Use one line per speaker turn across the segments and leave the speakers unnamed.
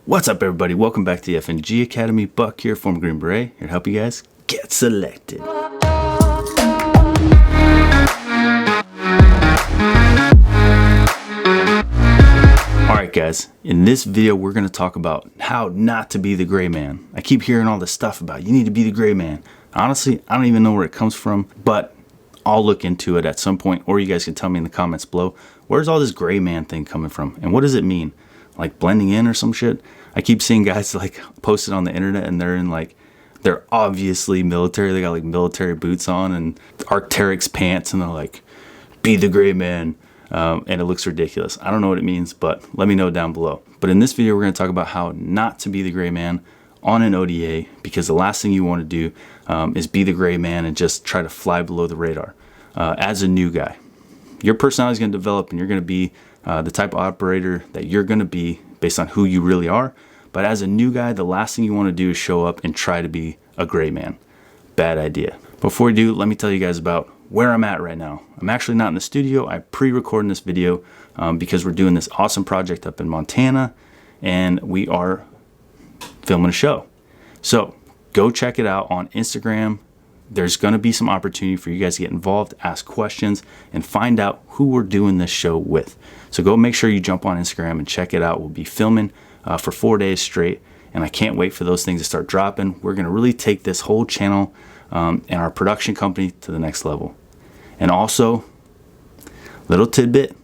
What's up, everybody? Welcome back to the FNG Academy. Buck here, former Green Beret, here to help you guys get selected. Alright guys, in this video we're going to talk about how not to be the gray man. I keep hearing all this stuff about you need to be the gray man. Honestly, I don't even know where it comes from, but I'll look into it at some point, or you guys can tell me in the comments below, where's all this gray man thing coming from and what does it mean? Like blending in or some shit? I keep seeing guys like posted on the internet and they're in like, they're obviously military, they got like military boots on and Arc'teryx pants and they're like, be the gray man. And it looks ridiculous. I don't know what it means, but let me know down below. But in this video, we're going to talk about how not to be the gray man on an ODA, because the last thing you want to do is be the gray man and just try to fly below the radar. As a new guy, your personality is going to develop and you're going to be the type of operator that you're going to be based on who you really are. But as a new guy, the last thing you want to do is show up and try to be a gray man. Bad idea. Before we do, let me tell you guys about where I'm at right now. I'm actually not in the studio. I pre-recorded this video because we're doing this awesome project up in Montana and we are filming a show. So go check it out on Instagram. There's going to be some opportunity for you guys to get involved, ask questions, and find out who we're doing this show with. So go make sure you jump on Instagram and check it out. We'll be filming for 4 days straight, and I can't wait for those things to start dropping. We're going to really take this whole channel and our production company to the next level. And also, little tidbit,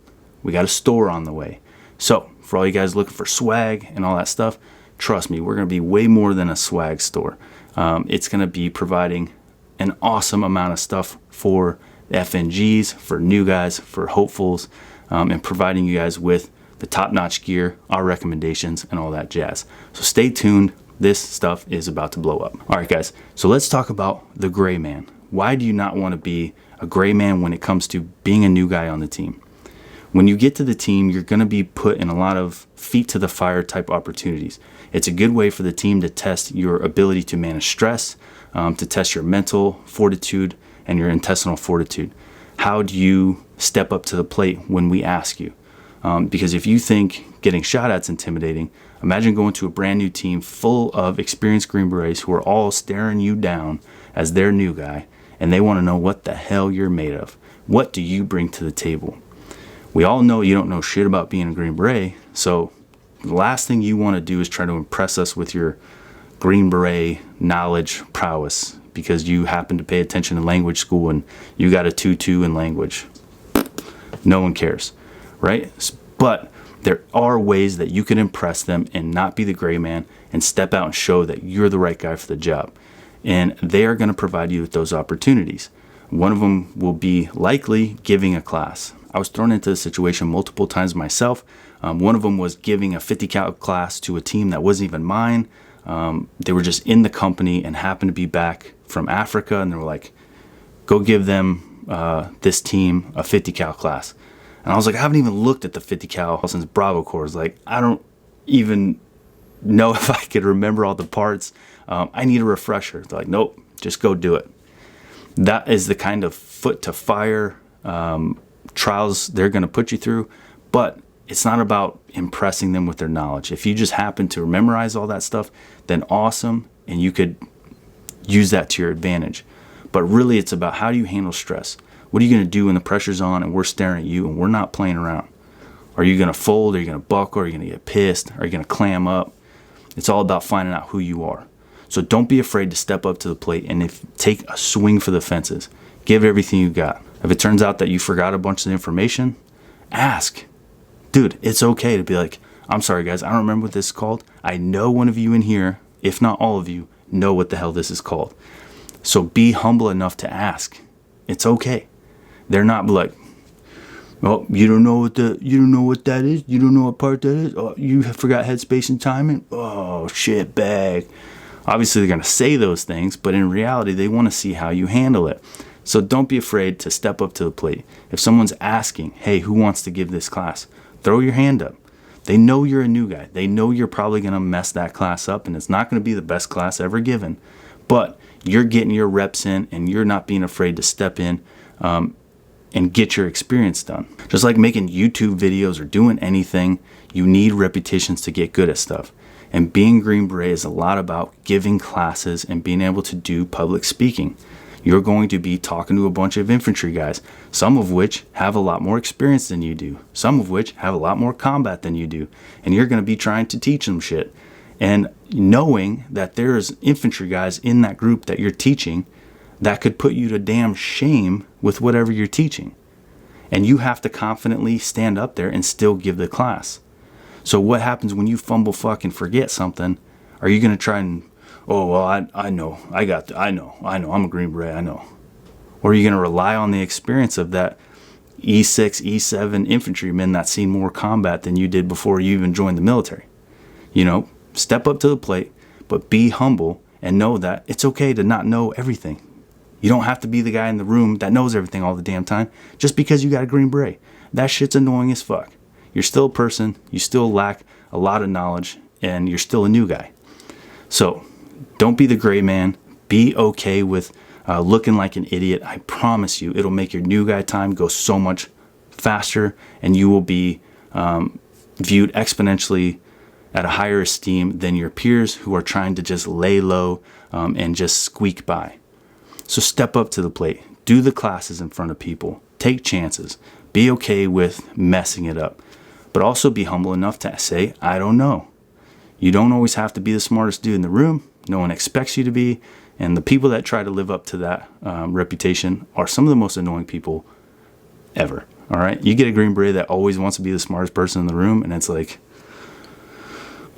we got a store on the way. So for all you guys looking for swag and all that stuff, trust me, we're going to be way more than a swag store. It's going to be providing an awesome amount of stuff for FNGs, for new guys, for hopefuls, and providing you guys with the top-notch gear, our recommendations, and all that jazz. So stay tuned. This stuff is about to blow up. All right, guys. So let's talk about the gray man. Why do you not want to be a gray man when it comes to being a new guy on the team? When you get to the team, you're going to be put in a lot of feet to the fire type opportunities. It's a good way for the team to test your ability to manage stress, to test your mental fortitude and your intestinal fortitude. How do you step up to the plate when we ask you? Because if you think getting shot at's intimidating, imagine going to a brand new team full of experienced Green Berets who are all staring you down as their new guy, and they want to know what the hell you're made of. What do you bring to the table? We all know you don't know shit about being a Green Beret, so the last thing you want to do is try to impress us with your Green Beret knowledge prowess because you happen to pay attention in language school and you got a 2-2 in language. No one cares, right? But there are ways that you can impress them and not be the gray man and step out and show that you're the right guy for the job. And they are going to provide you with those opportunities. One of them will be likely giving a class. I was thrown into this situation multiple times myself. One of them was giving a 50 cal class to a team that wasn't even mine. They were just in the company and happened to be back from Africa, and they were like, go give them this team a 50 cal class. And I was like, I haven't even looked at the 50 cal since Bravo Corps. Like, I don't even know if I could remember all the parts. I need a refresher. They're like, nope, just go do it. That is the kind of foot to fire trials they're going to put you through, but it's not about impressing them with their knowledge. If you just happen to memorize all that stuff, then awesome, and you could use that to your advantage. But really, it's about how do you handle stress? What are you going to do when the pressure's on and we're staring at you and we're not playing around? Are you going to fold? Are you going to buckle? Are you going to get pissed? Are you going to clam up? It's all about finding out who you are. So don't be afraid to step up to the plate and take a swing for the fences. Give everything you got. If it turns out that you forgot a bunch of the information, ask. Dude, it's okay to be like, I'm sorry guys, I don't remember what this is called. I know one of you in here, if not all of you, know what the hell this is called. So be humble enough to ask. It's okay. They're not like, oh, you don't know what that is? You don't know what part that is? Oh, you forgot headspace and timing? Oh, shit bag. Obviously, they're going to say those things, but in reality, they want to see how you handle it. So don't be afraid to step up to the plate. If someone's asking, hey, who wants to give this class? Throw your hand up. They know you're a new guy. They know you're probably going to mess that class up, and it's not going to be the best class ever given. But you're getting your reps in, and you're not being afraid to step in and get your experience done. Just like making YouTube videos or doing anything, you need repetitions to get good at stuff. And being Green Beret is a lot about giving classes and being able to do public speaking. You're going to be talking to a bunch of infantry guys, some of which have a lot more experience than you do, some of which have a lot more combat than you do, and you're going to be trying to teach them shit. And knowing that there's infantry guys in that group that you're teaching, that could put you to damn shame with whatever you're teaching. And you have to confidently stand up there and still give the class. So what happens when you fumble fuck and forget something? Are you going to try and, oh, well, I know, I know, I'm a Green Beret, I know. Or are you going to rely on the experience of that E6, E7 infantryman that's seen more combat than you did before you even joined the military? You know, step up to the plate, but be humble and know that it's okay to not know everything. You don't have to be the guy in the room that knows everything all the damn time just because you got a Green Beret. That shit's annoying as fuck. You're still a person, you still lack a lot of knowledge, and you're still a new guy. So don't be the gray man. Be okay with looking like an idiot. I promise you, it'll make your new guy time go so much faster, and you will be viewed exponentially at a higher esteem than your peers who are trying to just lay low and just squeak by. So step up to the plate. Do the classes in front of people. Take chances. Be okay with messing it up. But also be humble enough to say, I don't know. You don't always have to be the smartest dude in the room. No one expects you to be. And the people that try to live up to that reputation are some of the most annoying people ever. All right? You get a Green Beret that always wants to be the smartest person in the room, and it's like,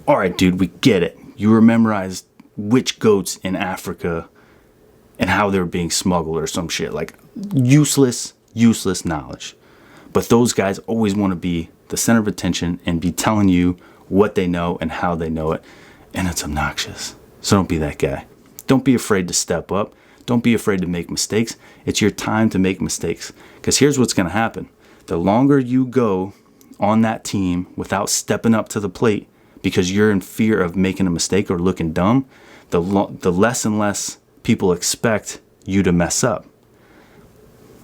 all right, dude, we get it. You were memorized which goats in Africa and how they were being smuggled or some shit. Like, useless knowledge. But those guys always want to be the center of attention and be telling you what they know and how they know it. And it's obnoxious. So don't be that guy. Don't be afraid to step up. Don't be afraid to make mistakes. It's your time to make mistakes. Because here's what's going to happen. The longer you go on that team without stepping up to the plate because you're in fear of making a mistake or looking dumb, the less and less people expect you to mess up.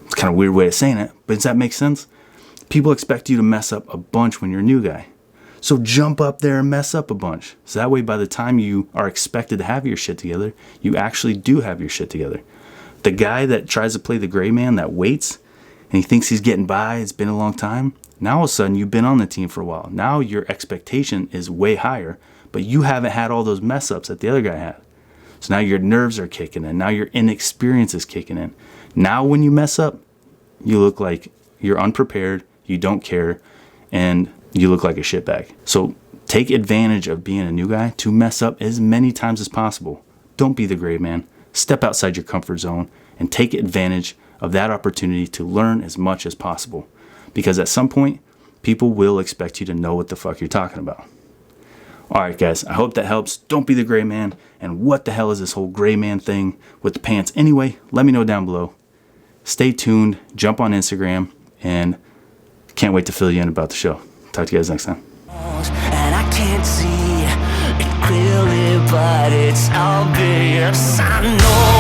It's kind of a weird way of saying it, but does that make sense? People expect you to mess up a bunch when you're a new guy. So jump up there and mess up a bunch. So that way by the time you are expected to have your shit together, you actually do have your shit together. The guy that tries to play the gray man that waits and he thinks he's getting by, it's been a long time, now all of a sudden you've been on the team for a while. Now your expectation is way higher, but you haven't had all those mess ups that the other guy had. So now your nerves are kicking in. Now your inexperience is kicking in. Now when you mess up, you look like you're unprepared, you don't care, and you look like a shitbag. So take advantage of being a new guy to mess up as many times as possible. Don't be the gray man. Step outside your comfort zone and take advantage of that opportunity to learn as much as possible. Because at some point, people will expect you to know what the fuck you're talking about. All right, guys, I hope that helps. Don't be the gray man. And what the hell is this whole gray man thing with the pants? Anyway, let me know down below. Stay tuned. Jump on Instagram. And can't wait to fill you in about the show. Talk to you guys next time.
And I can't see it clearly, but it's obvious. I know